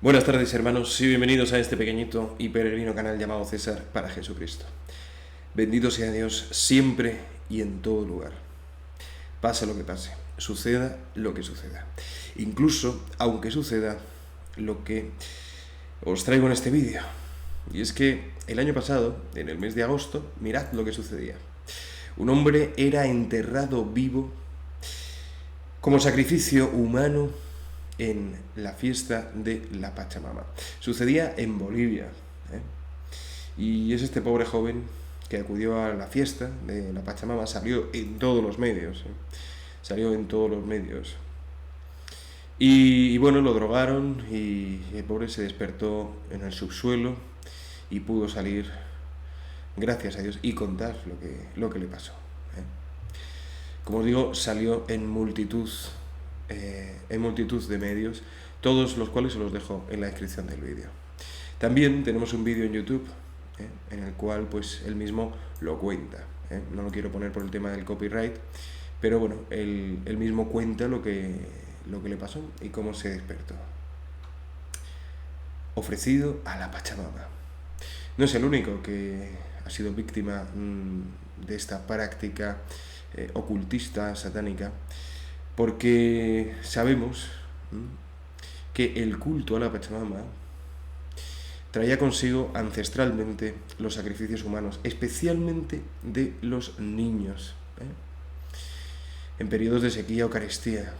Buenas tardes, hermanos, y bienvenidos a este pequeñito y peregrino canal llamado César para Jesucristo. Bendito sea Dios siempre y en todo lugar. Pase lo que pase, suceda lo que suceda. Incluso aunque suceda lo que os traigo en este vídeo. Y es que el año pasado, en el mes de agosto, mirad lo que sucedía. Un hombre era enterrado vivo como sacrificio humano en la fiesta de la Pachamama. Sucedía en Bolivia, y es este pobre joven que acudió a la fiesta de la Pachamama, salió en todos los medios, salió en todos los medios. Y bueno, lo drogaron y el pobre se despertó en el subsuelo y pudo salir, gracias a Dios, y contar lo que le pasó. Como os digo, salió en multitud de medios, todos los cuales os los dejo en la descripción del vídeo. También tenemos un vídeo en YouTube en el cual pues él mismo lo cuenta. No lo quiero poner por el tema del copyright, pero bueno, él mismo cuenta lo que le pasó y cómo se despertó. Ofrecido a la Pachamama. No es el único que ha sido víctima de esta práctica ocultista, satánica, porque sabemos que el culto a la Pachamama traía consigo ancestralmente los sacrificios humanos, especialmente de los niños, en periodos de sequía o carestía,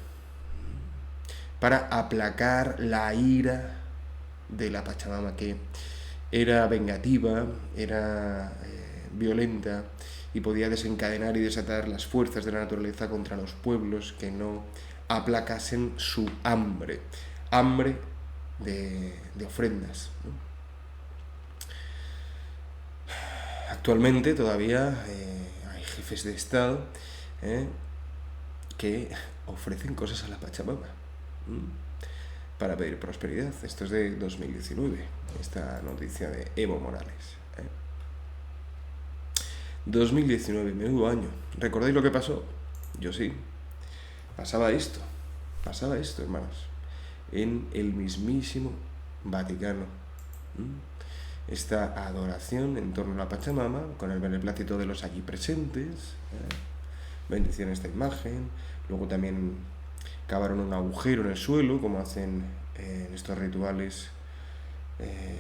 para aplacar la ira de la Pachamama, que era vengativa, era violenta y podía desencadenar y desatar las fuerzas de la naturaleza contra los pueblos que no aplacasen su hambre de ofrendas, ¿no? Actualmente todavía hay jefes de Estado que ofrecen cosas a la Pachamama para pedir prosperidad. Esto es de 2019, esta noticia de Evo Morales. 2019, menudo año. ¿Recordáis lo que pasó? Yo sí. Pasaba esto, hermanos, en el mismísimo Vaticano. Esta adoración en torno a la Pachamama, con el beneplácito de los allí presentes, bendición esta imagen. Luego también cavaron un agujero en el suelo, como hacen en estos rituales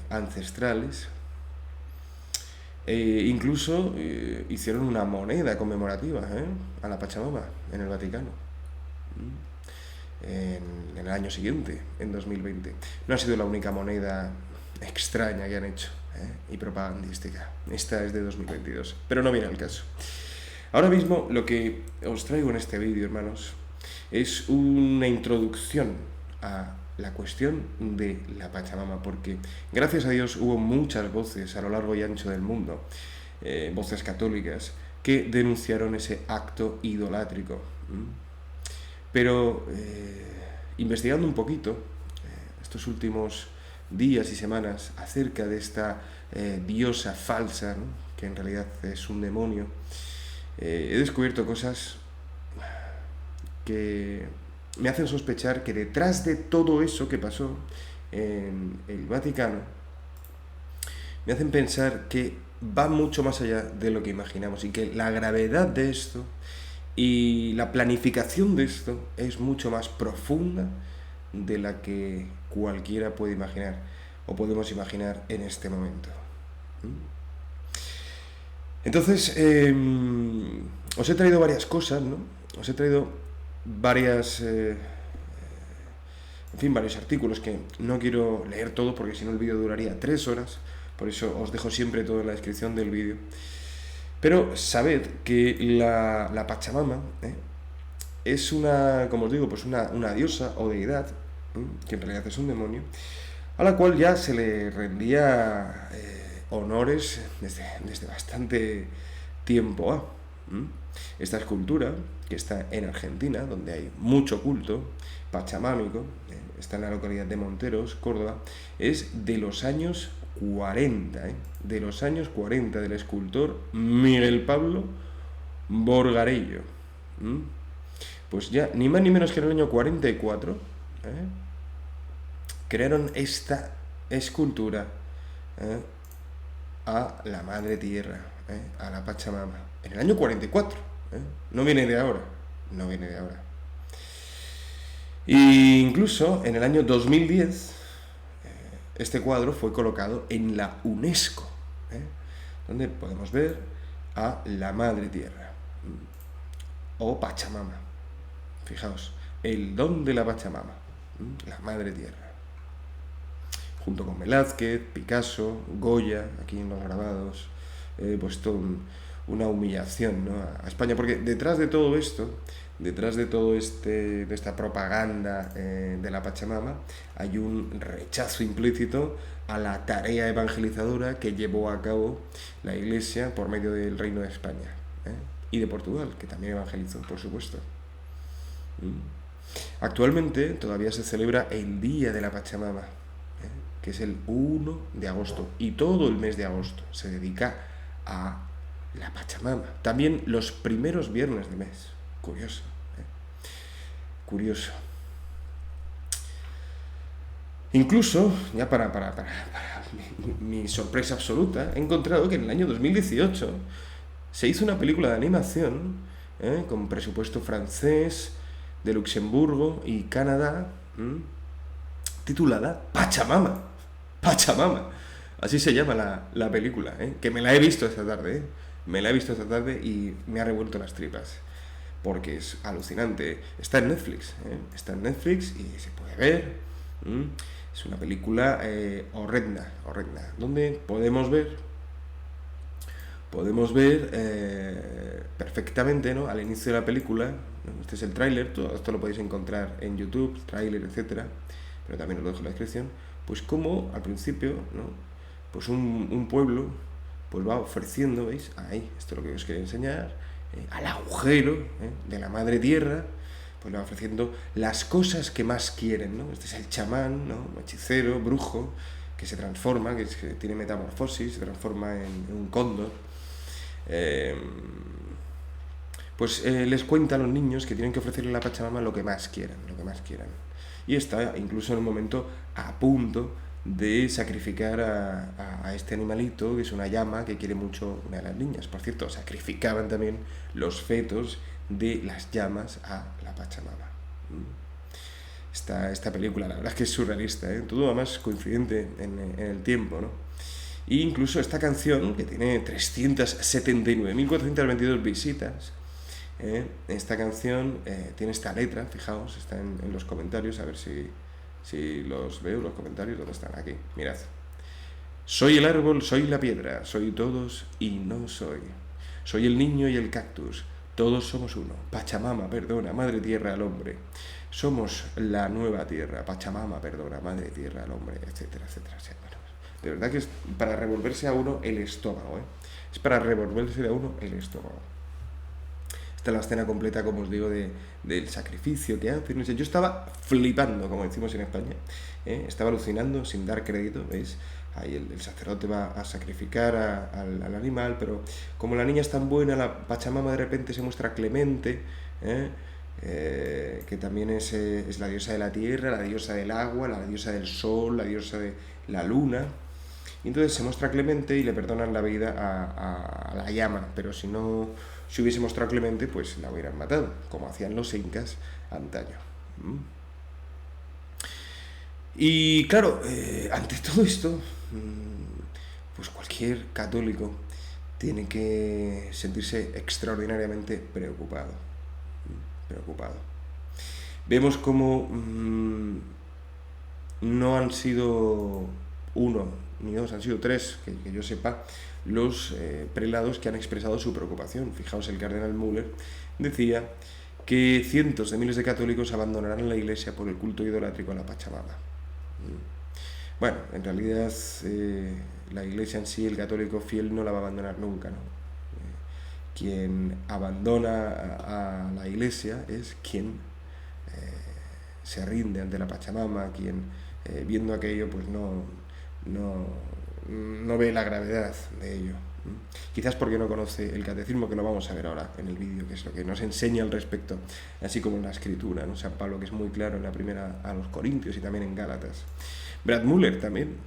ancestrales. Incluso hicieron una moneda conmemorativa a la Pachamama en el Vaticano en el año siguiente, en 2020. No ha sido la única moneda extraña que han hecho y propagandística. Esta es de 2022, pero no viene al caso. Ahora mismo lo que os traigo en este vídeo, hermanos, es una introducción a la cuestión de la Pachamama, porque gracias a Dios hubo muchas voces a lo largo y ancho del mundo, voces católicas, que denunciaron ese acto idolátrico. Pero investigando un poquito estos últimos días y semanas acerca de esta diosa falsa, ¿no?, que en realidad es un demonio, he descubierto cosas que me hacen sospechar que detrás de todo eso que pasó en el Vaticano, me hacen pensar que va mucho más allá de lo que imaginamos y que la gravedad de esto y la planificación de esto es mucho más profunda de la que cualquiera puede imaginar o podemos imaginar en este momento. Entonces, os he traído varias cosas, ¿no? Os he traído varios artículos que no quiero leer todo porque si no el vídeo duraría 3 horas, por eso os dejo siempre todo en la descripción del vídeo. Pero sabed que la Pachamama es una, como os digo, pues una diosa o deidad, que en realidad es un demonio, a la cual ya se le rendía honores desde bastante tiempo. Esta escultura, que está en Argentina, donde hay mucho culto pachamámico, está en la localidad de Monteros, Córdoba, es de los años 40, de los años 40, del escultor Miguel Pablo Borgarello. Pues ya, ni más ni menos que en el año 44, crearon esta escultura a la Madre Tierra, a la Pachamama, en el año 44. No viene de ahora, no viene de ahora. E incluso en el año 2010, este cuadro fue colocado en la UNESCO, donde podemos ver a la Madre Tierra, o Pachamama. Fijaos, el don de la Pachamama, la Madre Tierra. Junto con Velázquez, Picasso, Goya, aquí en los grabados, pues todo una humillación, ¿no?, a España, porque detrás de todo esto, de esta propaganda de la Pachamama, hay un rechazo implícito a la tarea evangelizadora que llevó a cabo la Iglesia por medio del Reino de España, y de Portugal, que también evangelizó, por supuesto. Actualmente todavía se celebra el Día de la Pachamama, que es el 1 de agosto, y todo el mes de agosto se dedica a la Pachamama. También los primeros viernes de mes. Curioso, curioso. Incluso, ya para mi sorpresa absoluta, he encontrado que en el año 2018 se hizo una película de animación con presupuesto francés, de Luxemburgo y Canadá, titulada Pachamama. Pachamama. Así se llama la película, que me la he visto esta tarde. Me la he visto esta tarde y me ha revuelto las tripas, porque es alucinante. Está en Netflix, está en Netflix y se puede ver. Es una película horrenda, donde podemos ver perfectamente, ¿no?, al inicio de la película, ¿no? Este es el tráiler, todo esto lo podéis encontrar en YouTube, tráiler, etcétera, pero también os lo dejo en la descripción. Pues como al principio, ¿no?, pues un pueblo pues va ofreciendo, ¿veis? Ahí, esto es lo que os quería enseñar, al agujero de la Madre Tierra, pues le va ofreciendo las cosas que más quieren, ¿no? Este es el chamán, ¿no?, hechicero, brujo, que se transforma, que tiene metamorfosis, se transforma en un cóndor. Pues les cuenta a los niños que tienen que ofrecerle a la Pachamama lo que más quieran. Y está incluso en un momento a punto de sacrificar a este animalito, que es una llama que quiere mucho una de las niñas. Por cierto, sacrificaban también los fetos de las llamas a la Pachamama. Esta película, la verdad es que es surrealista, todo además coincidente en el tiempo, ¿no? E incluso esta canción, que tiene 379.422 visitas, esta canción tiene esta letra, fijaos, está en los comentarios, a ver si los veo, los comentarios, ¿dónde están? Aquí, mirad. Soy el árbol, soy la piedra, soy todos y no soy. Soy el niño y el cactus, todos somos uno. Pachamama, perdona, Madre Tierra al hombre. Somos la nueva tierra. Pachamama, perdona, Madre Tierra al hombre, etcétera, etcétera, etcétera. De verdad que es para revolverse a uno el estómago, Es para revolverse a uno el estómago. Esta es la escena completa, como os digo, del sacrificio que hacen. Yo estaba flipando, como decimos en España, estaba alucinando sin dar crédito, ¿veis? Ahí el sacerdote va a sacrificar al animal, pero como la niña es tan buena, la Pachamama de repente se muestra clemente, que también es la diosa de la tierra, la diosa del agua, la diosa del sol, la diosa de la luna. Y entonces se muestra clemente y le perdonan la vida a la llama, pero si hubiese mostrado clemente, pues la hubieran matado, como hacían los incas antaño. Y claro, ante todo esto, pues cualquier católico tiene que sentirse extraordinariamente preocupado. Vemos como no han sido uno ni dos, han sido tres, que yo sepa, los prelados que han expresado su preocupación. Fijaos, el cardenal Müller decía que cientos de miles de católicos abandonarán la Iglesia por el culto idolátrico a la Pachamama. Bueno, en realidad la Iglesia en sí, el católico fiel, no la va a abandonar nunca, ¿no? Quien abandona a la Iglesia es quien se rinde ante la Pachamama, quien viendo aquello pues no ve la gravedad de ello. Quizás porque no conoce el catecismo, que lo vamos a ver ahora en el vídeo, que es lo que nos enseña al respecto, así como en la Escritura, ¿no? San Pablo, que es muy claro en la primera a los Corintios y también en Gálatas. Brad Muller también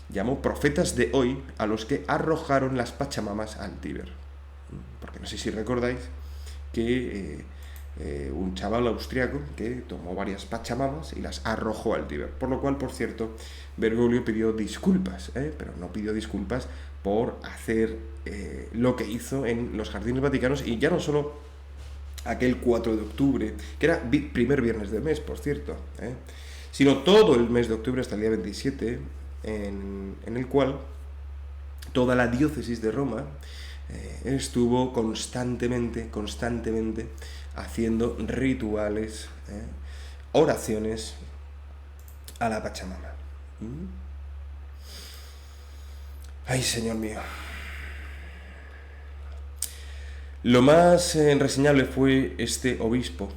llamó profetas de hoy a los que arrojaron las pachamamas al Tíber. Porque no sé si recordáis que un chaval austriaco que tomó varias pachamamas y las arrojó al Tíber. Por lo cual, por cierto, Bergoglio pidió disculpas, pero no pidió disculpas por hacer lo que hizo en los Jardines Vaticanos, y ya no solo aquel 4 de octubre, que era primer viernes del mes, por cierto, sino todo el mes de octubre hasta el día 27, en el cual toda la diócesis de Roma estuvo constantemente haciendo rituales, oraciones a la Pachamama. Ay, Señor mío. Lo más reseñable fue este obispo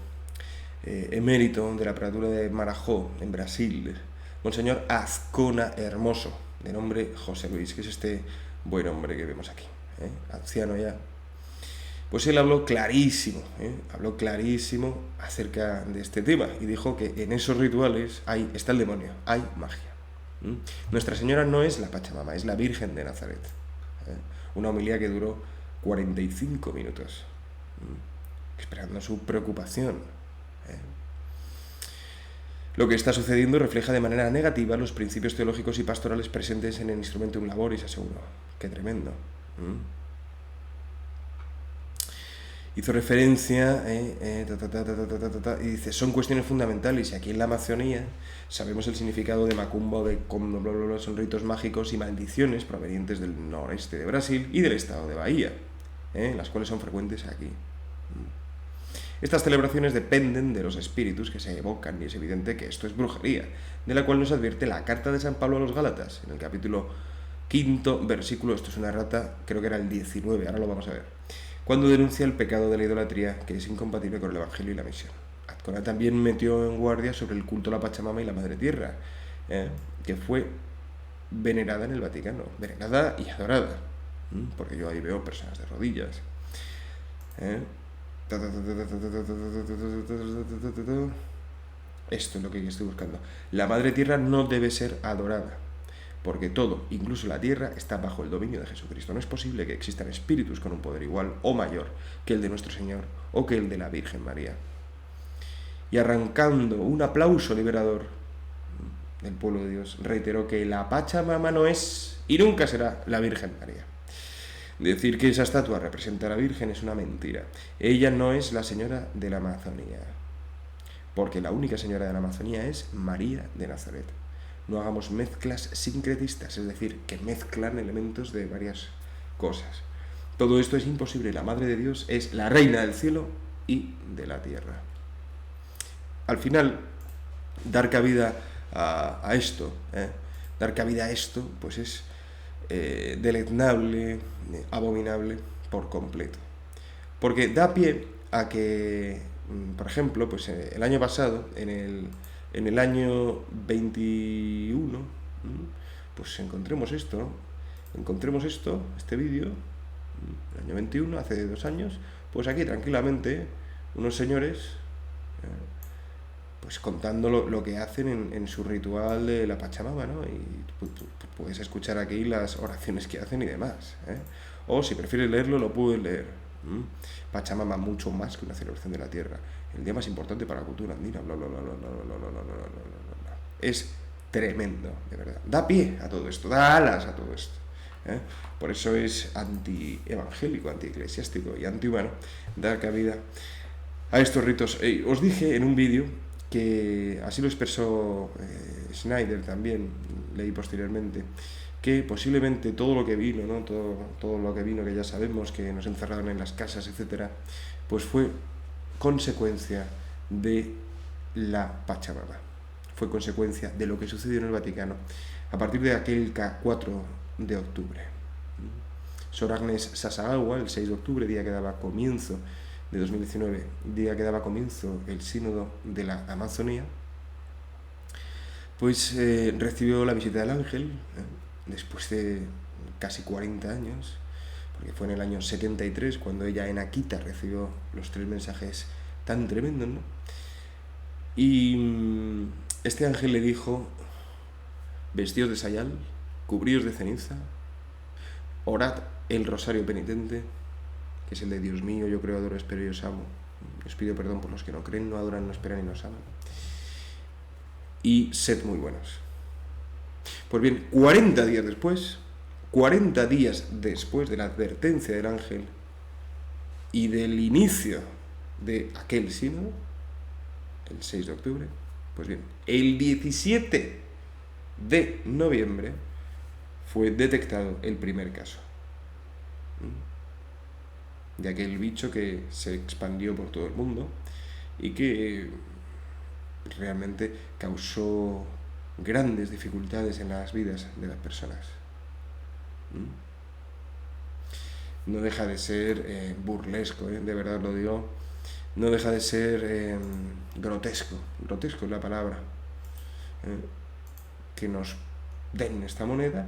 emérito de la prelatura de Marajó, en Brasil, Monseñor Azcona Hermoso, de nombre José Luis, que es este buen hombre que vemos aquí, anciano ya. Pues él habló clarísimo acerca de este tema, y dijo que en esos rituales está el demonio, hay magia. Nuestra Señora no es la Pachamama, es la Virgen de Nazaret. Una homilía que duró 45 minutos, expresando su preocupación. Lo que está sucediendo refleja de manera negativa los principios teológicos y pastorales presentes en el Instrumentum Laboris, aseguró. Qué tremendo. Hizo referencia y dice, son cuestiones fundamentales, y aquí en la Amazonía sabemos el significado de macumba o de condo, bla, bla, bla, son ritos mágicos y maldiciones provenientes del noreste de Brasil y del estado de Bahía, las cuales son frecuentes aquí. Estas celebraciones dependen de los espíritus que se evocan, y es evidente que esto es brujería, de la cual nos advierte la carta de San Pablo a los Gálatas, en el capítulo 5, versículo, esto es una rata, creo que era el 19, ahora lo vamos a ver, cuando denuncia el pecado de la idolatría, que es incompatible con el Evangelio y la misión. Azcona también metió en guardia sobre el culto a la Pachamama y la Madre Tierra, que fue venerada en el Vaticano, venerada y adorada, porque yo ahí veo personas de rodillas. Esto es lo que estoy buscando. La Madre Tierra no debe ser adorada, porque todo, incluso la tierra, está bajo el dominio de Jesucristo. No es posible que existan espíritus con un poder igual o mayor que el de nuestro Señor o que el de la Virgen María. Y arrancando un aplauso liberador del pueblo de Dios, reiteró que la Pachamama no es y nunca será la Virgen María. Decir que esa estatua representa a la Virgen es una mentira. Ella no es la señora de la Amazonía, porque la única señora de la Amazonía es María de Nazaret. No hagamos mezclas sincretistas, es decir, que mezclan elementos de varias cosas. Todo esto es imposible. La Madre de Dios es la Reina del cielo y de la tierra. Al final, dar cabida a esto, pues es deleznable, abominable por completo. Porque da pie a que, por ejemplo, pues el año pasado, en el año 21, pues encontremos esto, este vídeo, el año 21, hace 2 años, pues aquí tranquilamente unos señores pues contando lo que hacen en su ritual de la Pachamama, ¿no? Y puedes escuchar aquí las oraciones que hacen y demás, o si prefieres leerlo, lo puedes leer. Pachamama, mucho más que una celebración de la tierra, el día más importante para la cultura andina, bla bla bla bla bla bla bla bla bla bla. Es tremendo, de verdad. Da pie a todo esto, da alas a todo esto. Por eso es anti-evangélico, anti-eclesiástico y anti-humano dar cabida a estos ritos. Os dije en un vídeo que así lo expresó Schneider también, leí posteriormente, que posiblemente todo lo que vino, ¿no? todo lo que vino, que ya sabemos, que nos encerraron en las casas, etcétera, pues fue consecuencia de la Pachamama, fue consecuencia de lo que sucedió en el Vaticano a partir de aquel 4 de octubre. Sor Agnes Sasagawa, el 6 de octubre, día que daba comienzo de 2019, día que daba comienzo el sínodo de la Amazonía, pues recibió la visita del ángel, después de casi 40 años, porque fue en el año 73 cuando ella en Akita recibió los 3 mensajes tan tremendos, ¿no? Y este ángel le dijo vestíos de sayal, cubríos de ceniza, orad el rosario penitente, que es el de Dios mío, yo creo, adoro, espero y os amo. Os pido perdón por los que no creen, no adoran, no esperan y no os aman. Y sed muy buenos. Pues bien, 40 días después de la advertencia del ángel y del inicio de aquel sínodo, el 6 de octubre, pues bien, el 17 de noviembre fue detectado el primer caso de aquel bicho que se expandió por todo el mundo y que realmente causó grandes dificultades en las vidas de las personas. No deja de ser burlesco, de verdad lo digo, no deja de ser grotesco es la palabra, que nos den esta moneda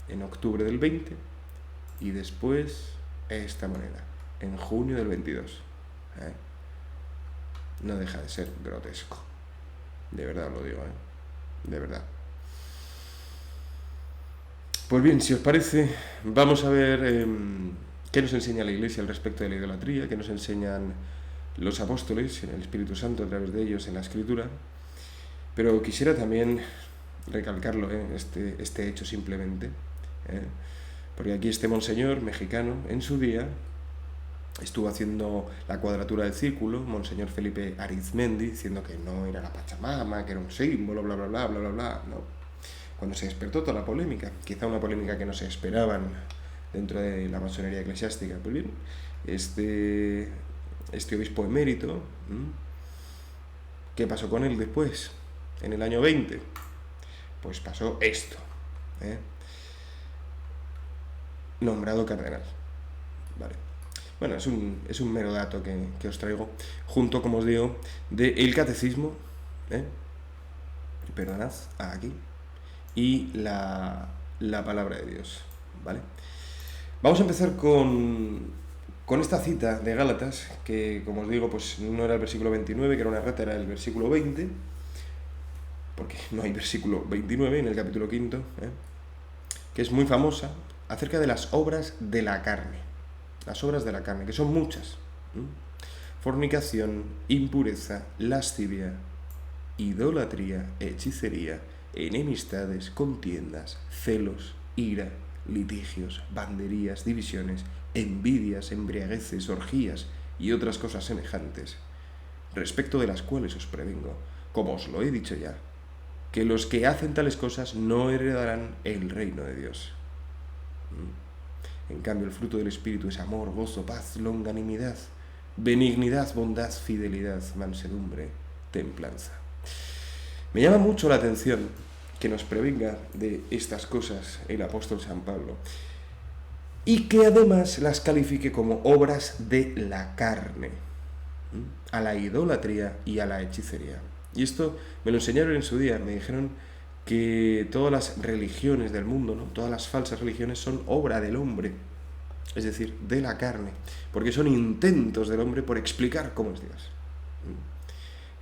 en octubre del 20 y después esta moneda en junio del 22. No deja de ser grotesco, de verdad lo digo, de verdad. Pues bien, si os parece, vamos a ver qué nos enseña la Iglesia al respecto de la idolatría, qué nos enseñan los apóstoles, el Espíritu Santo a través de ellos en la Escritura. Pero quisiera también recalcarlo, este hecho simplemente, porque aquí este monseñor mexicano en su día estuvo haciendo la cuadratura del círculo, Monseñor Felipe Arizmendi, diciendo que no era la Pachamama, que era un símbolo, bla, bla, bla, bla, bla, bla, no. Cuando se despertó toda la polémica, quizá una polémica que no se esperaban dentro de la masonería eclesiástica, pues bien, este obispo emérito, ¿qué pasó con él después? En el año 20, pues pasó esto, nombrado cardenal, ¿vale? Bueno, es un mero dato que os traigo, junto, como os digo, del catecismo, perdonad, aquí, y la palabra de Dios, ¿vale? Vamos a empezar con esta cita de Gálatas, que, como os digo, pues no era el versículo 29, que era una rata, era el versículo 20, porque no hay versículo 29 en el capítulo 5, que es muy famosa, acerca de las obras de la carne. Las obras de la carne, que son muchas. Fornicación, impureza, lascivia, idolatría, hechicería, enemistades, contiendas, celos, ira, litigios, banderías, divisiones, envidias, embriagueces, orgías y otras cosas semejantes, respecto de las cuales os prevengo, como os lo he dicho ya, que los que hacen tales cosas no heredarán el reino de Dios. En cambio, el fruto del Espíritu es amor, gozo, paz, longanimidad, benignidad, bondad, fidelidad, mansedumbre, templanza. Me llama mucho la atención que nos prevenga de estas cosas el apóstol San Pablo y que además las califique como obras de la carne, a la idolatría y a la hechicería. Y esto me lo enseñaron en su día, me dijeron que todas las religiones del mundo, ¿no? Todas las falsas religiones son obra del hombre, es decir, de la carne, porque son intentos del hombre por explicar cómo es Dios.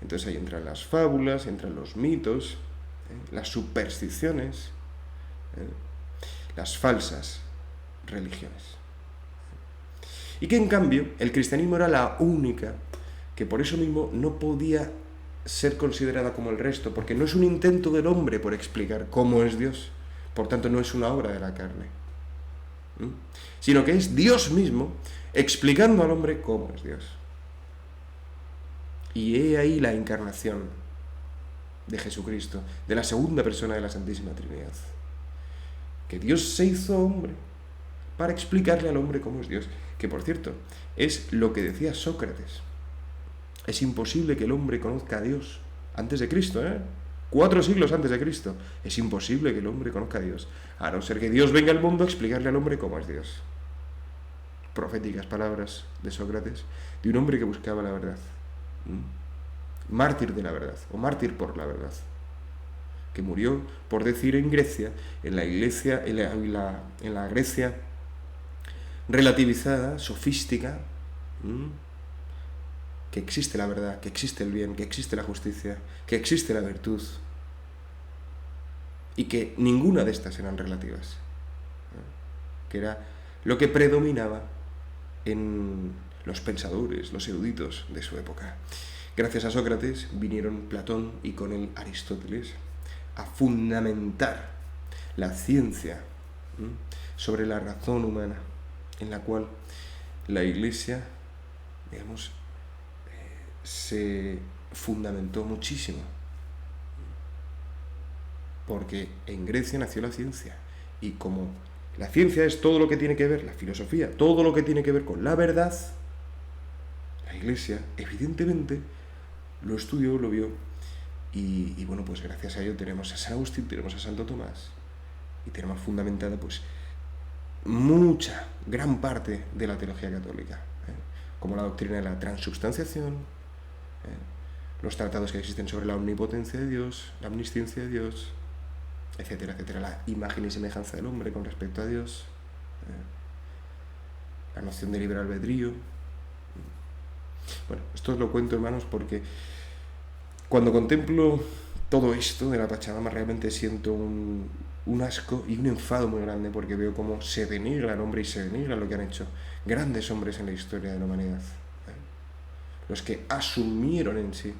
Entonces ahí entran las fábulas, entran los mitos, las supersticiones, las falsas religiones. Y que en cambio el cristianismo era la única que por eso mismo no podía ser considerada como el resto, porque no es un intento del hombre por explicar cómo es Dios, por tanto no es una obra de la carne, sino que es Dios mismo explicando al hombre cómo es Dios. Y he ahí la encarnación de Jesucristo, de la segunda persona de la Santísima Trinidad, que Dios se hizo hombre para explicarle al hombre cómo es Dios, que por cierto es lo que decía Sócrates. Es imposible que el hombre conozca a Dios antes de Cristo, 4 siglos antes de Cristo. Es imposible que el hombre conozca a Dios, a no ser que Dios venga al mundo a explicarle al hombre cómo es Dios. Proféticas palabras de Sócrates, de un hombre que buscaba la verdad. Mártir de la verdad, o mártir por la verdad, que murió por decir en Grecia, en la Grecia relativizada, sofística, que existe la verdad, que existe el bien, que existe la justicia, que existe la virtud. y que ninguna de estas eran relativas, que era lo que predominaba en los pensadores, los eruditos de su época. Gracias a Sócrates vinieron Platón y con él Aristóteles a fundamentar la ciencia sobre la razón humana, en la cual la Iglesia, digamos, se fundamentó muchísimo. Porque en Grecia nació la ciencia, y como la ciencia es todo lo que tiene que ver, la filosofía, todo lo que tiene que ver con la verdad, la Iglesia, evidentemente, lo estudió, lo vio, y bueno, pues gracias a ello tenemos a San Agustín, tenemos a Santo Tomás, y tenemos fundamentada, pues, gran parte de la teología católica, como la doctrina de la transubstanciación, los tratados que existen sobre la omnipotencia de Dios, la omnisciencia de Dios, etcétera, etcétera, la imagen y semejanza del hombre con respecto a Dios, la noción de libre albedrío. Bueno, esto os lo cuento, hermanos, porque cuando contemplo todo esto de la Pachamama realmente siento un asco y un enfado muy grande, porque veo cómo se denigra al hombre y se denigra lo que han hecho grandes hombres en la historia de la humanidad, los que asumieron en sí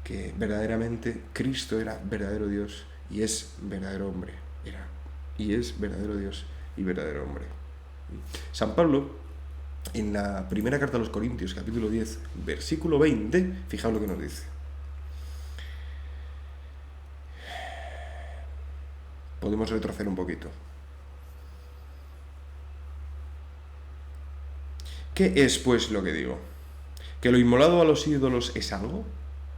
que verdaderamente Cristo era verdadero Dios y es verdadero hombre, y es verdadero Dios y verdadero hombre. San Pablo, en la primera carta a los Corintios, capítulo 10, versículo 20, fijaos lo que nos dice. Podemos retroceder un poquito. ¿Qué es, pues, lo que digo? ¿Que lo inmolado a los ídolos es algo?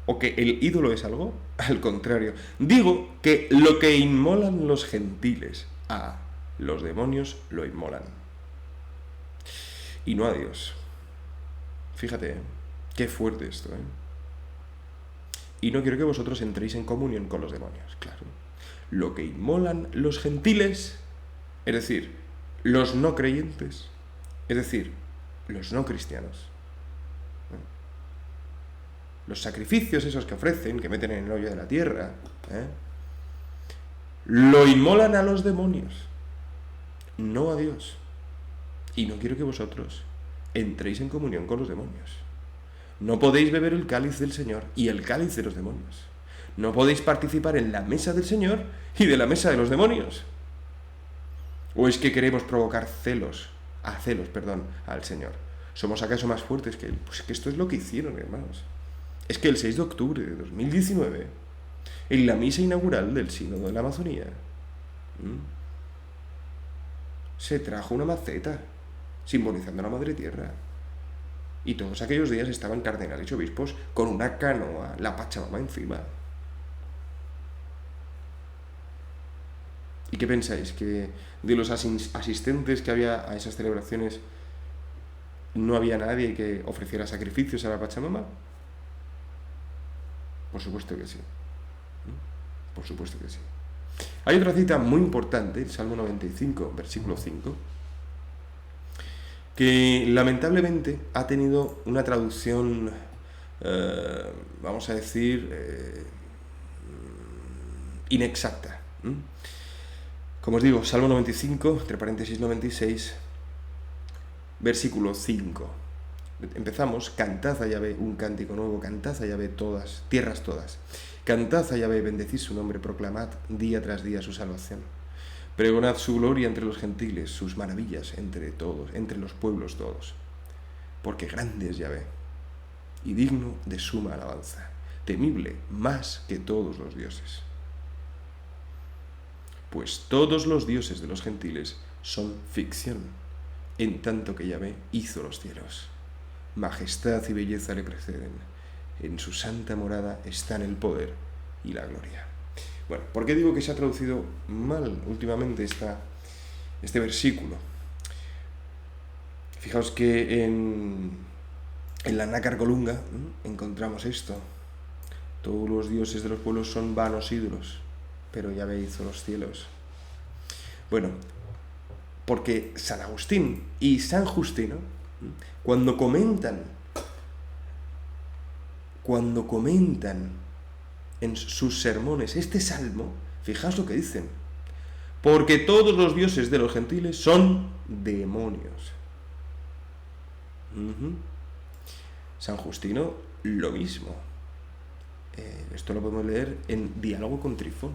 ¿O que el ídolo es algo? Al contrario, digo que lo que inmolan los gentiles a los demonios lo inmolan, y no a Dios. Fíjate, qué fuerte esto, Y no quiero que vosotros entréis en comunión con los demonios, claro. Lo que inmolan los gentiles, es decir, los no creyentes, es decir, los no cristianos, los sacrificios esos que ofrecen, que meten en el hoyo de la tierra, lo inmolan a los demonios, no a Dios. Y no quiero que vosotros entréis en comunión con los demonios. No podéis beber el cáliz del Señor y el cáliz de los demonios. No podéis participar en la mesa del Señor y de la mesa de los demonios. ¿O es que queremos provocar celos al Señor? ¿Somos acaso más fuertes que Él? Pues que esto es lo que hicieron, hermanos. Es que el 6 de octubre de 2019, en la misa inaugural del Sínodo de la Amazonía, se trajo una maceta simbolizando la Madre Tierra. Y todos aquellos días estaban cardenales y obispos con una canoa, la Pachamama encima. ¿Y qué pensáis? ¿Que de los asistentes que había a esas celebraciones no había nadie que ofreciera sacrificios a la Pachamama? Por supuesto que sí. Por supuesto que sí. Hay otra cita muy importante, el Salmo 95, versículo 5, que lamentablemente ha tenido una traducción, vamos a decir, inexacta. Como os digo, Salmo 95, entre paréntesis 96, versículo 5. Empezamos: cantad a Yahvé un cántico nuevo, cantad a Yahvé todas, tierras todas. Cantad a Yahvé, bendecid su nombre, proclamad día tras día su salvación. Pregonad su gloria entre los gentiles, sus maravillas entre todos, entre los pueblos todos. Porque grande es Yahvé, y digno de suma alabanza, temible más que todos los dioses. Pues todos los dioses de los gentiles son ficción, en tanto que Yahvé hizo los cielos. Majestad y belleza le preceden. En su santa morada están el poder y la gloria. Bueno, ¿por qué digo que se ha traducido mal últimamente este versículo? Fijaos que en la Nácar Colunga encontramos esto: todos los dioses de los pueblos son vanos ídolos, pero Yahvé hizo los cielos. Bueno, porque San Agustín y San Justino, cuando comentan en sus sermones este salmo, Fijaos lo que dicen. Porque todos los dioses de los gentiles son demonios. San Justino, lo mismo. Esto lo podemos leer en Diálogo con Trifón.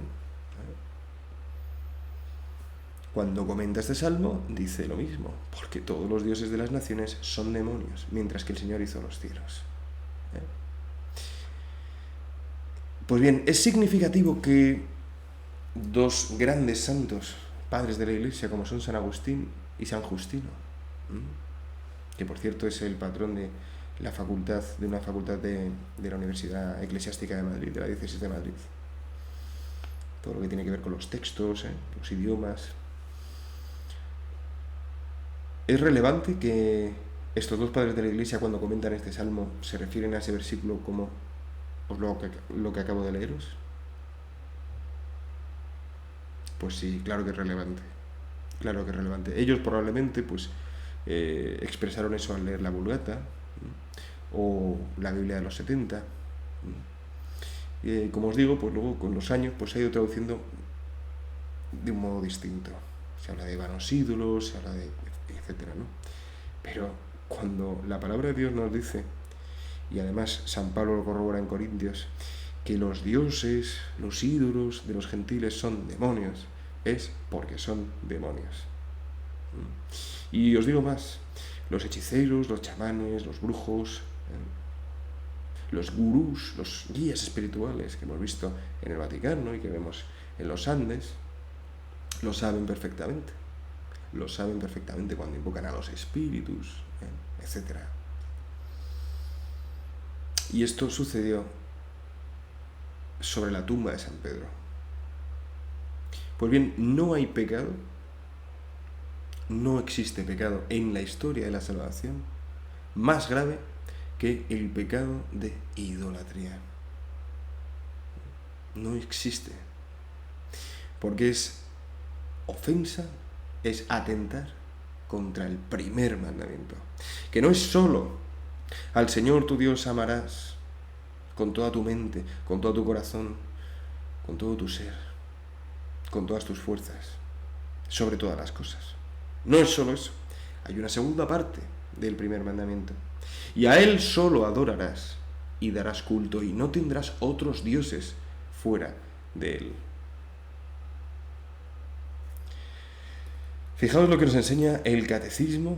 Cuando comenta este salmo, dice lo mismo. Porque todos los dioses de las naciones son demonios, mientras que el Señor hizo los cielos. Pues bien, es significativo que dos grandes santos, padres de la Iglesia, como son San Agustín y San Justino, que por cierto es el patrón de una facultad de la Universidad Eclesiástica de Madrid, de la Diócesis de Madrid. Todo lo que tiene que ver con los textos, los idiomas. Es relevante que estos dos padres de la Iglesia, cuando comentan este salmo, se refieren a ese versículo como lo que acabo de leeros. Pues sí, claro que es relevante. Claro que es relevante. Ellos probablemente pues expresaron eso al leer la Vulgata o la Biblia de los 70. Como os digo, pues luego con los años pues se ha ido traduciendo de un modo distinto. Se habla de vanos ídolos, se habla de etcétera, ¿no? Pero cuando la palabra de Dios nos dice, y además San Pablo lo corrobora en Corintios, que los dioses, los ídolos de los gentiles son demonios, es porque son demonios. Y os digo más, los hechiceros, los chamanes, los brujos, los gurús, los guías espirituales que hemos visto en el Vaticano y que vemos en los Andes, lo saben perfectamente. Lo saben perfectamente cuando invocan a los espíritus, etc. Y esto sucedió sobre la tumba de San Pedro. Pues bien, no hay pecado, no existe pecado en la historia de la salvación más grave que el pecado de idolatría. No existe. Porque es ofensa, es atentar contra el primer mandamiento. Que no es solo al Señor tu Dios amarás con toda tu mente, con todo tu corazón, con todo tu ser, con todas tus fuerzas, sobre todas las cosas. No es solo eso. Hay una segunda parte del primer mandamiento. Y a Él solo adorarás y darás culto y no tendrás otros dioses fuera de Él. Fijaos lo que nos enseña el catecismo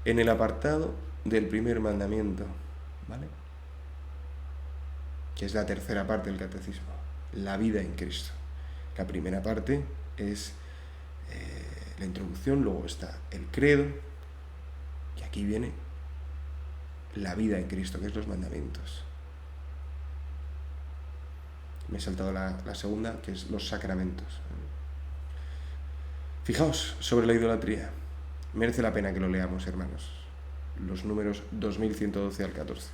en el apartado del primer mandamiento, ¿vale? Que es la tercera parte del catecismo, la vida en Cristo. La primera parte es la introducción, luego está el credo, y aquí viene la vida en Cristo, que es los mandamientos. Me he saltado la segunda, que es los sacramentos. Fijaos sobre la idolatría. Merece la pena que lo leamos, hermanos. Los números 2112 al 14.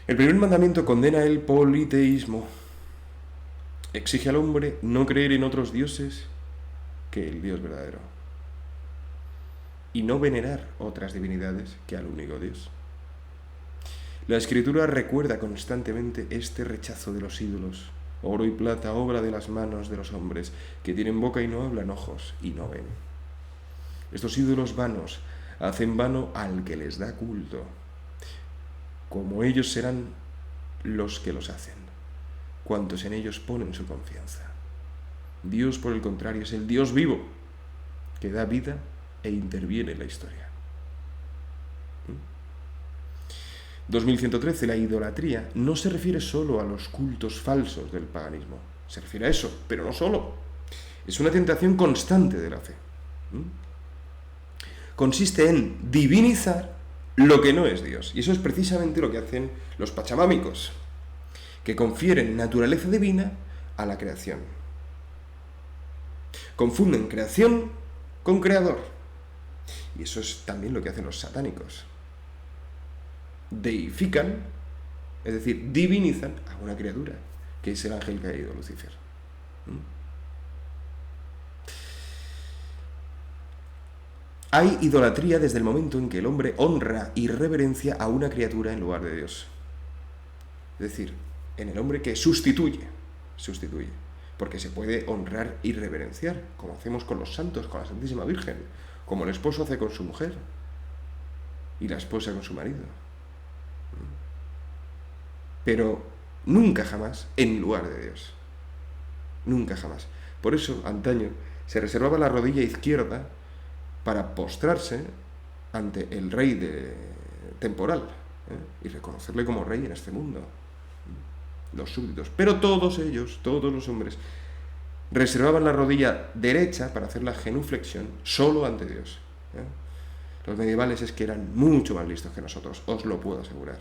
El primer mandamiento condena el politeísmo. Exige al hombre no creer en otros dioses que el Dios verdadero. Y no venerar otras divinidades que al único Dios. La Escritura recuerda constantemente este rechazo de los ídolos. Oro y plata, obra de las manos de los hombres, que tienen boca y no hablan, ojos y no ven. Estos ídolos vanos hacen vano al que les da culto, como ellos serán los que los hacen, cuantos en ellos ponen su confianza. Dios, por el contrario, es el Dios vivo, que da vida e interviene en la historia. 2113. La idolatría no se refiere solo a los cultos falsos del paganismo. Se refiere a eso, pero no solo. Es una tentación constante de la fe. Consiste en divinizar lo que no es Dios. Y eso es precisamente lo que hacen los pachamámicos, que confieren naturaleza divina a la creación. Confunden creación con creador. Y eso es también lo que hacen los satánicos. Deifican, es decir, divinizan a una criatura, que es el ángel caído, Lucifer. Hay idolatría desde el momento en que el hombre honra y reverencia a una criatura en lugar de Dios. Es decir, en el hombre que sustituye sustituye. Porque se puede honrar y reverenciar, como hacemos con los santos, con la Santísima Virgen, como el esposo hace con su mujer y la esposa con su marido. Pero nunca jamás en lugar de Dios. Nunca jamás. Por eso, antaño, se reservaba la rodilla izquierda para postrarse ante el rey temporal, y reconocerle como rey en este mundo. Los súbditos. Pero todos ellos, todos los hombres, reservaban la rodilla derecha para hacer la genuflexión solo ante Dios. Los medievales es que eran mucho más listos que nosotros, os lo puedo asegurar.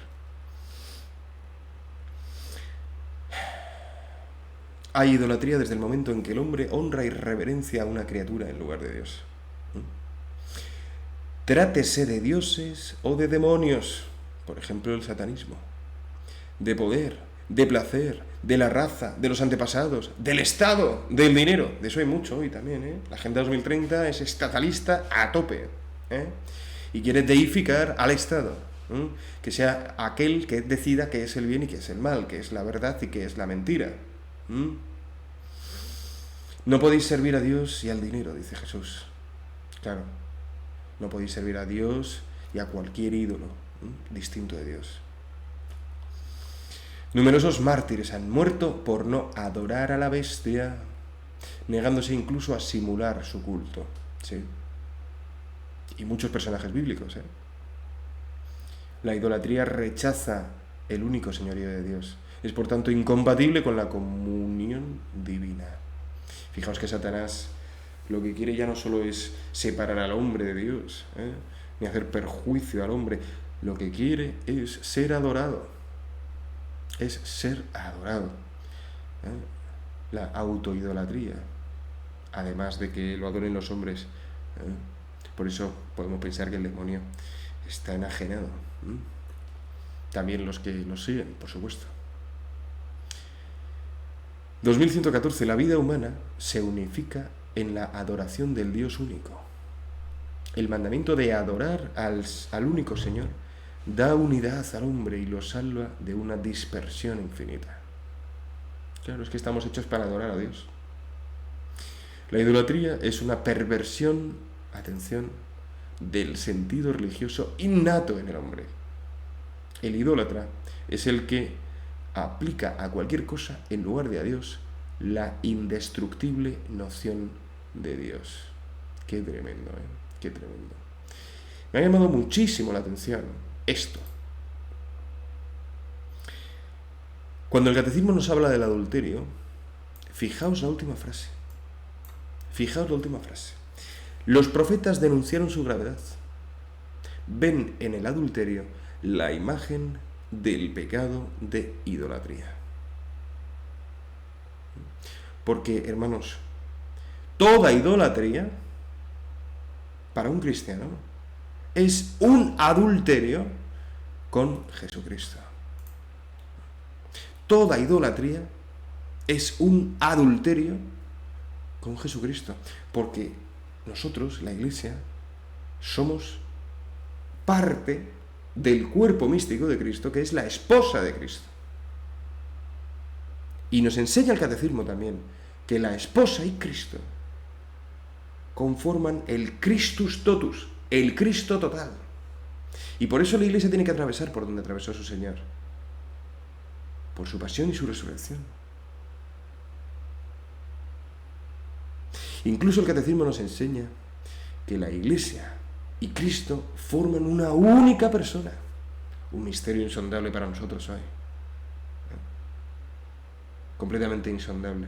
Hay idolatría desde el momento en que el hombre honra y reverencia a una criatura en lugar de Dios. Trátese de dioses o de demonios, por ejemplo el satanismo, de poder, de placer, de la raza, de los antepasados, del Estado, del dinero. De eso hay mucho hoy también, La Agenda 2030 es estatalista a tope, y quiere deificar al Estado, que sea aquel que decida qué es el bien y qué es el mal, qué es la verdad y qué es la mentira. No podéis servir a Dios y al dinero, dice Jesús. Claro, no podéis servir a Dios y a cualquier ídolo distinto de Dios. Numerosos mártires han muerto por no adorar a la bestia, negándose incluso a simular su culto. ¿Sí? Y muchos personajes bíblicos. La idolatría rechaza el único señorío de Dios. Es por tanto incompatible con la comunión divina. Fijaos que Satanás lo que quiere ya no solo es separar al hombre de Dios, ni hacer perjuicio al hombre. Lo que quiere es ser adorado. Es ser adorado. La autoidolatría. Además de que lo adoren los hombres. Por eso podemos pensar que el demonio está enajenado. También los que nos siguen, por supuesto. 2114. La vida humana se unifica en la adoración del Dios único. El mandamiento de adorar al único Señor da unidad al hombre y lo salva de una dispersión infinita. Claro, es que estamos hechos para adorar a Dios. La idolatría es una perversión, atención, del sentido religioso innato en el hombre. El idólatra es el que aplica a cualquier cosa, en lugar de a Dios, la indestructible noción de Dios. Qué tremendo, Qué tremendo. Me ha llamado muchísimo la atención esto. Cuando el catecismo nos habla del adulterio, fijaos la última frase. Fijaos la última frase. Los profetas denunciaron su gravedad. Ven en el adulterio la imagen del pecado de idolatría. Porque, hermanos, toda idolatría para un cristiano es un adulterio con Jesucristo. Toda idolatría es un adulterio con Jesucristo, porque nosotros, la Iglesia, somos parte del cuerpo místico de Cristo, que es la esposa de Cristo. Y nos enseña el catecismo también que la esposa y Cristo conforman el Christus totus, el Cristo total. Y por eso la Iglesia tiene que atravesar por donde atravesó su Señor, por su pasión y su resurrección. Incluso el catecismo nos enseña que la Iglesia y Cristo forman una única persona. Un misterio insondable para nosotros hoy. Completamente insondable.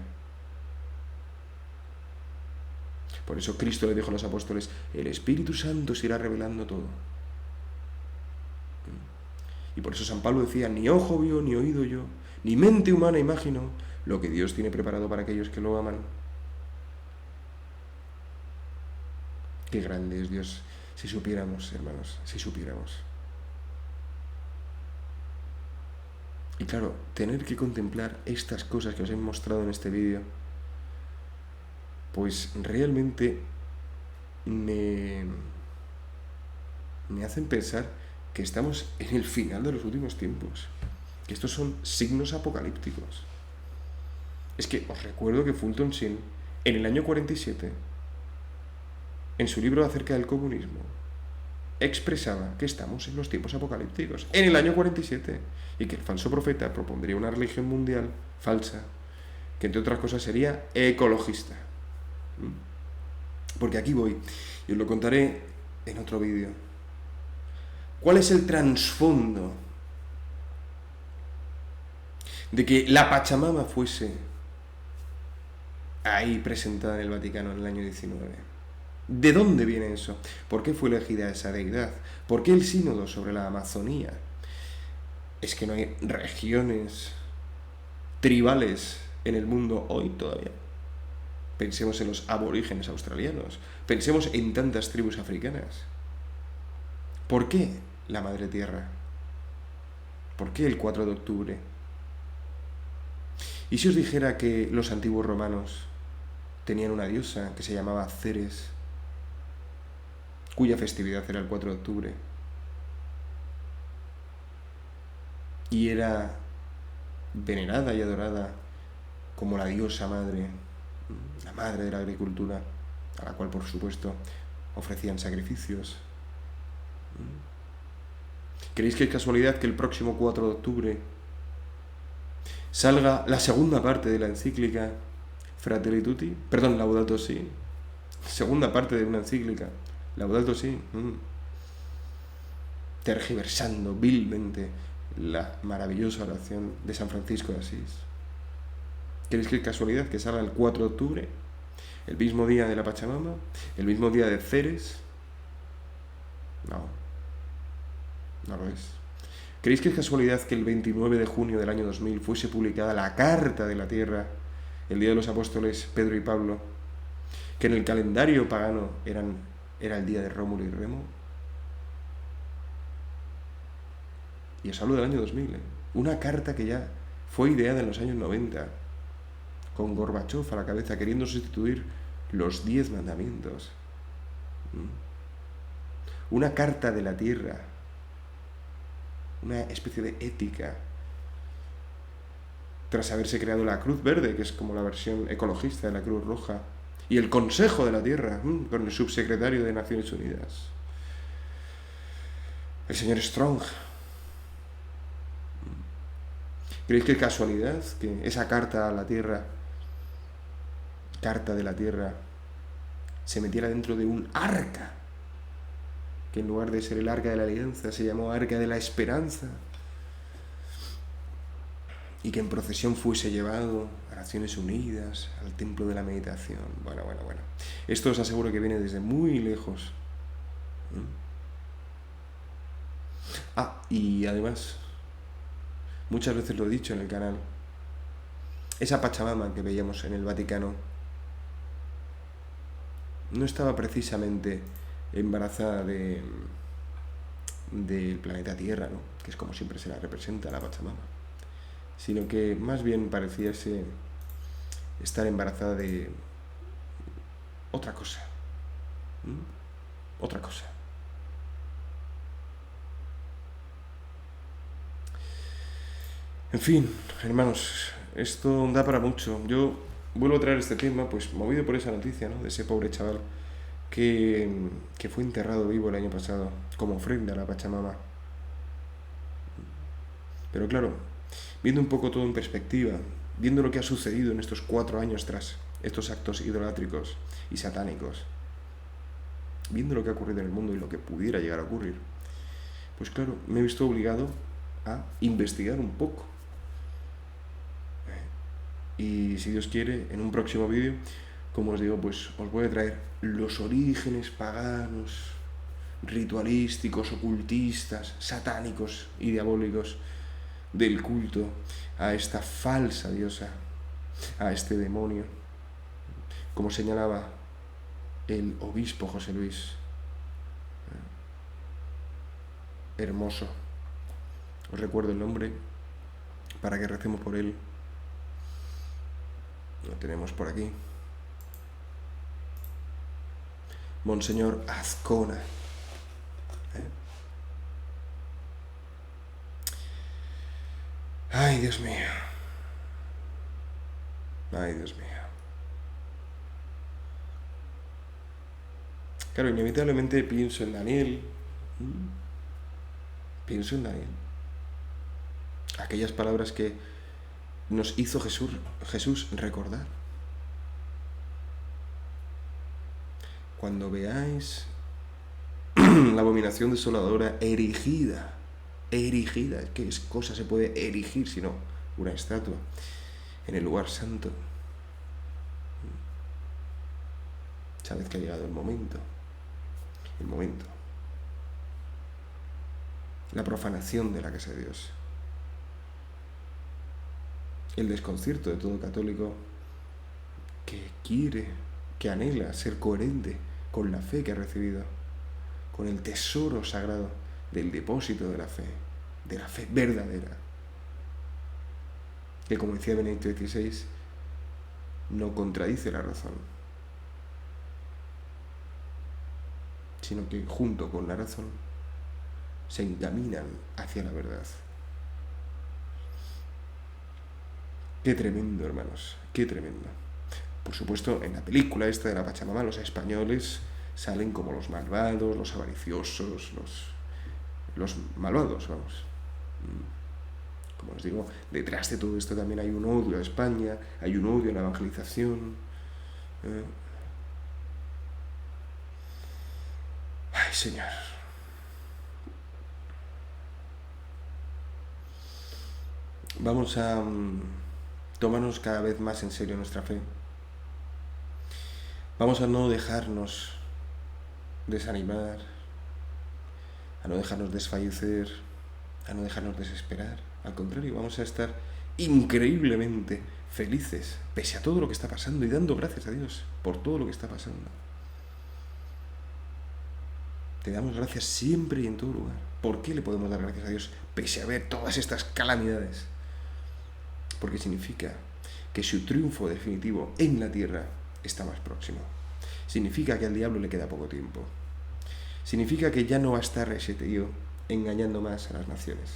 Por eso Cristo le dijo a los apóstoles: el Espíritu Santo se irá revelando todo. Y por eso San Pablo decía: ni ojo vio, ni oído yo, ni mente humana imaginó lo que Dios tiene preparado para aquellos que lo aman. Qué grande es Dios, si supiéramos, hermanos, si supiéramos. Y claro, tener que contemplar estas cosas que os he mostrado en este vídeo, pues realmente me hacen pensar que estamos en el final de los últimos tiempos, que estos son signos apocalípticos. Es que os recuerdo que Fulton Sheen, en el año 47, en su libro acerca del comunismo, expresaba que estamos en los tiempos apocalípticos, en el año 47, y que el falso profeta propondría una religión mundial falsa, que entre otras cosas sería ecologista. Porque aquí voy, y os lo contaré en otro vídeo. ¿Cuál es el trasfondo de que la Pachamama fuese ahí presentada en el Vaticano en el año 19? ¿De dónde viene eso? ¿Por qué fue elegida esa deidad? ¿Por qué el sínodo sobre la Amazonía? Es que no hay regiones tribales en el mundo hoy todavía. Pensemos en los aborígenes australianos. Pensemos en tantas tribus africanas. ¿Por qué la Madre Tierra? ¿Por qué el 4 de octubre? ¿Y si os dijera que los antiguos romanos tenían una diosa que se llamaba Ceres, cuya festividad era el 4 de octubre? Y era venerada y adorada como la diosa madre, la madre de la agricultura, a la cual por supuesto ofrecían sacrificios. ¿Creéis que es casualidad que el próximo 4 de octubre salga la segunda parte de la encíclica Fratelli Tutti? Perdón, Laudato Si. Segunda parte de una encíclica, Laudato Si. Tergiversando vilmente la maravillosa oración de San Francisco de Asís. ¿Creéis que es casualidad que salga el 4 de octubre? El mismo día de la Pachamama, el mismo día de Ceres. No, no lo es. ¿Creéis que es casualidad que el 29 de junio del año 2000 fuese publicada la Carta de la Tierra, el día de los apóstoles Pedro y Pablo, que en el calendario pagano era el día de Rómulo y Remo? Y os hablo del año 2000, ¿eh? Una carta que ya fue ideada en los años 90, con Gorbachov a la cabeza, queriendo sustituir los 10 mandamientos. Una carta de la tierra, una especie de ética, tras haberse creado la Cruz Verde, que es como la versión ecologista de la Cruz Roja, y el Consejo de la Tierra, con el subsecretario de Naciones Unidas, el señor Strong. ¿Creéis que es casualidad que esa carta a la Tierra, Carta de la Tierra, se metiera dentro de un arca, que en lugar de ser el Arca de la Alianza se llamó Arca de la Esperanza, y que en procesión fuese llevado a Naciones Unidas, al Templo de la Meditación? Bueno. Esto os aseguro que viene desde muy lejos. Y además, muchas veces lo he dicho en el canal, esa Pachamama que veíamos en el Vaticano no estaba precisamente embarazada del planeta Tierra, ¿no? Que es como siempre se la representa la Pachamama, sino que más bien pareciese estar embarazada de otra cosa. Otra cosa. En fin, hermanos, esto da para mucho. Yo vuelvo a traer este tema, pues movido por esa noticia, ¿no? De ese pobre chaval que fue enterrado vivo el año pasado como ofrenda a la Pachamama. Pero claro, viendo un poco todo en perspectiva, viendo lo que ha sucedido en estos 4 años tras estos actos idolátricos y satánicos, viendo lo que ha ocurrido en el mundo y lo que pudiera llegar a ocurrir, pues claro, me he visto obligado a investigar un poco. Y si Dios quiere, en un próximo vídeo, como os digo, pues os voy a traer los orígenes paganos, ritualísticos, ocultistas, satánicos y diabólicos del culto a esta falsa diosa, a este demonio, como señalaba el obispo José Luis. Hermoso. Os recuerdo el nombre para que recemos por él. Lo tenemos por aquí. Monseñor Azcona. Ay, Dios mío. Ay, Dios mío. Claro, inevitablemente pienso en Daniel. Pienso en Daniel. Aquellas palabras que nos hizo Jesús recordar. Cuando veáis la abominación desoladora erigida, ¿qué cosa se puede erigir sino una estatua en el lugar santo? Sabed que ha llegado el momento. La profanación de la casa de Dios. El desconcierto de todo católico que quiere, que anhela ser coherente con la fe que ha recibido, con el tesoro sagrado del depósito de la fe verdadera, que, como decía Benedicto XVI, no contradice la razón, sino que junto con la razón se encaminan hacia la verdad. Qué tremendo, hermanos, qué tremendo. Por supuesto, en la película esta de la Pachamama, los españoles salen como los malvados, los avariciosos, los malvados, vamos. Como os digo, detrás de todo esto también hay un odio a España, hay un odio a la evangelización. Ay, Señor. Vamos a tomarnos cada vez más en serio nuestra fe. Vamos a no dejarnos desanimar, a no dejarnos desfallecer, a no dejarnos desesperar. Al contrario, vamos a estar increíblemente felices, pese a todo lo que está pasando, y dando gracias a Dios por todo lo que está pasando. Te damos gracias siempre y en todo lugar. ¿Por qué le podemos dar gracias a Dios pese a ver todas estas calamidades? Porque significa que su triunfo definitivo en la tierra está más próximo. Significa que al diablo le queda poco tiempo. Significa que ya no va a estar ese tío engañando más a las naciones.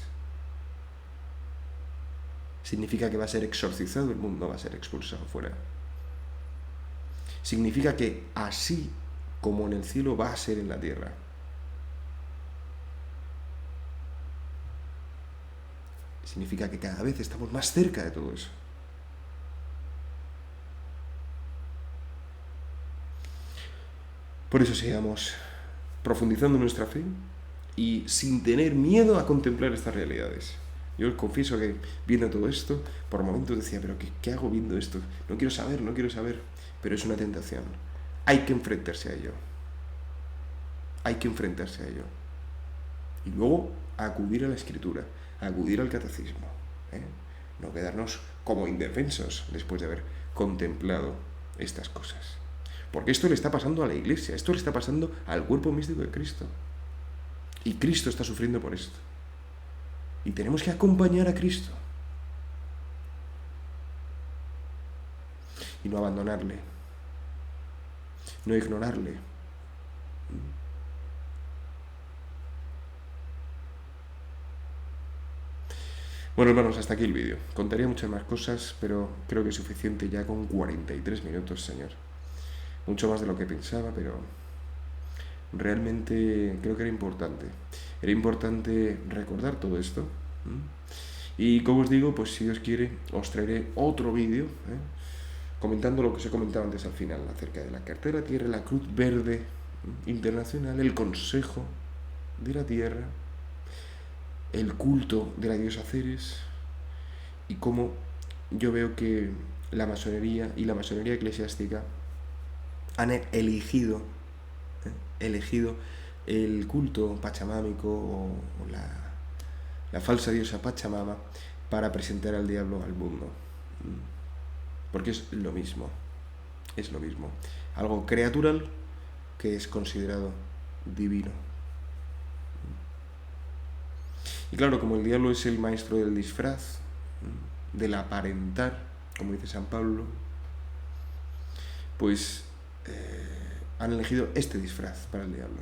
Significa que va a ser exorcizado el mundo, va a ser expulsado fuera. Significa que así como en el cielo va a ser en la tierra. Significa que cada vez estamos más cerca de todo eso. Por eso sigamos profundizando en nuestra fe y sin tener miedo a contemplar estas realidades. Yo os confieso que viendo todo esto, por momentos decía, pero ¿qué hago viendo esto? No quiero saber, pero es una tentación. Hay que enfrentarse a ello. Y luego acudir a la Escritura, acudir al catecismo. No quedarnos como indefensos después de haber contemplado estas cosas. Porque esto le está pasando a la Iglesia, esto le está pasando al cuerpo místico de Cristo. Y Cristo está sufriendo por esto. Y tenemos que acompañar a Cristo. Y no abandonarle. No ignorarle. Bueno, hermanos, hasta aquí el vídeo. Contaría muchas más cosas, pero creo que es suficiente ya con 43 minutos, Señor. Mucho más de lo que pensaba, pero realmente creo que era importante. Era importante recordar todo esto. Y como os digo, pues si Dios quiere, os traeré otro vídeo, comentando lo que os he comentado antes al final, acerca de la cartera tierra, la Cruz Verde Internacional, el Consejo de la Tierra, el culto de la diosa Ceres, y cómo yo veo que la masonería y la masonería eclesiástica han elegido el culto pachamámico o la falsa diosa Pachamama para presentar al diablo al mundo. Porque es lo mismo. Algo creatural que es considerado divino. Y claro, como el diablo es el maestro del disfraz, del aparentar, como dice San Pablo, pues han elegido este disfraz para el diablo.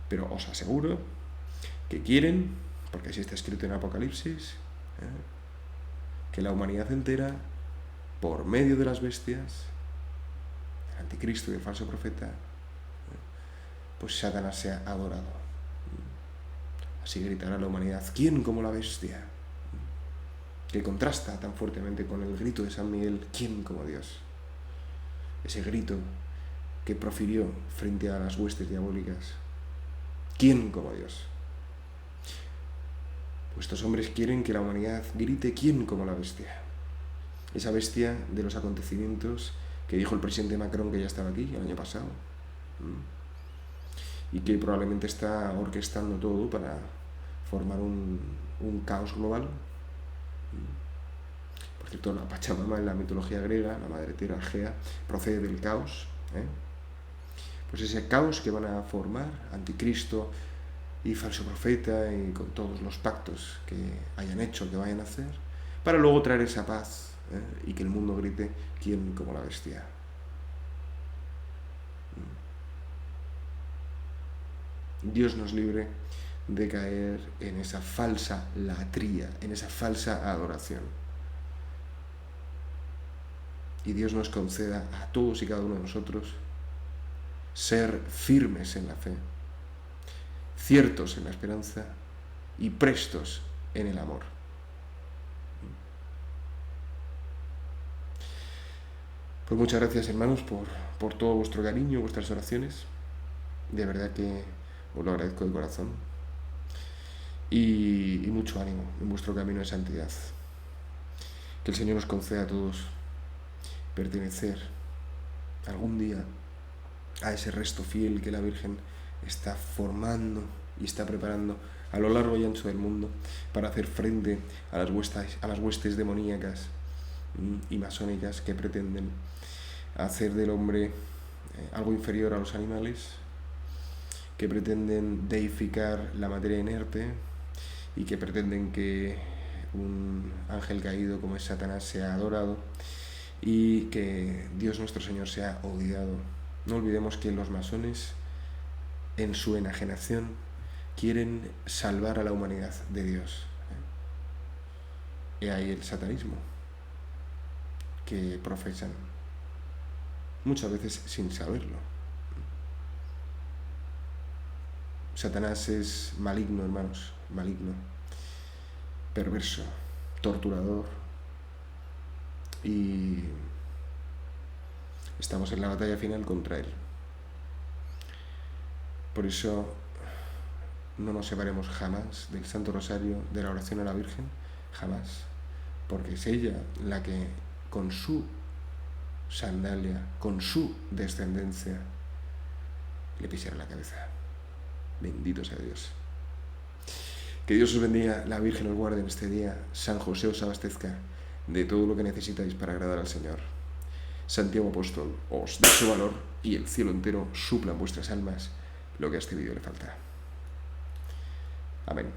Pero os aseguro que quieren, porque así está escrito en Apocalipsis, que la humanidad entera por medio de las bestias, el anticristo y el falso profeta, pues Satanás sea adorado. Así gritará la humanidad: ¿quién como la bestia? Que contrasta tan fuertemente con el grito de San Miguel: ¿quién como Dios? Ese grito que profirió frente a las huestes diabólicas: ¿quién como Dios? Pues estos hombres quieren que la humanidad grite: ¿quién como la bestia? Esa bestia de los acontecimientos que dijo el presidente Macron que ya estaba aquí el año pasado, y que probablemente está orquestando todo para formar un caos global. Por cierto, la Pachamama en la mitología griega, la madre tierra Gea, procede del caos. Pues ese caos que van a formar anticristo y falso profeta, y con todos los pactos que hayan hecho, que vayan a hacer, para luego traer esa paz, y que el mundo grite: ¿quién como la bestia? Dios nos libre de caer en esa falsa latría, en esa falsa adoración. Y Dios nos conceda a todos y cada uno de nosotros ser firmes en la fe, ciertos en la esperanza y prestos en el amor. Pues muchas gracias, hermanos, por todo vuestro cariño, vuestras oraciones. De verdad que os lo agradezco de corazón. Y mucho ánimo en vuestro camino de santidad. Que el Señor nos conceda a todos pertenecer algún día a ese resto fiel que la Virgen está formando y está preparando a lo largo y ancho del mundo para hacer frente a las huestes demoníacas y masónicas que pretenden hacer del hombre algo inferior a los animales, que pretenden deificar la materia inerte y que pretenden que un ángel caído como es Satanás sea adorado y que Dios nuestro Señor sea odiado. No olvidemos que los masones, en su enajenación, quieren salvar a la humanidad de Dios. Y ahí el satanismo que profesan, muchas veces sin saberlo. Satanás es maligno, hermanos, maligno, perverso, torturador, y estamos en la batalla final contra él. Por eso no nos separemos jamás del Santo Rosario, de la oración a la Virgen, jamás, porque es ella la que con su sandalia, con su descendencia, le pisará la cabeza. Bendito sea Dios. Que Dios os bendiga, la Virgen os guarde en este día, San José os abastezca de todo lo que necesitáis para agradar al Señor. Santiago Apóstol os dé su valor y el cielo entero supla en vuestras almas lo que a este vídeo le falta. Amén.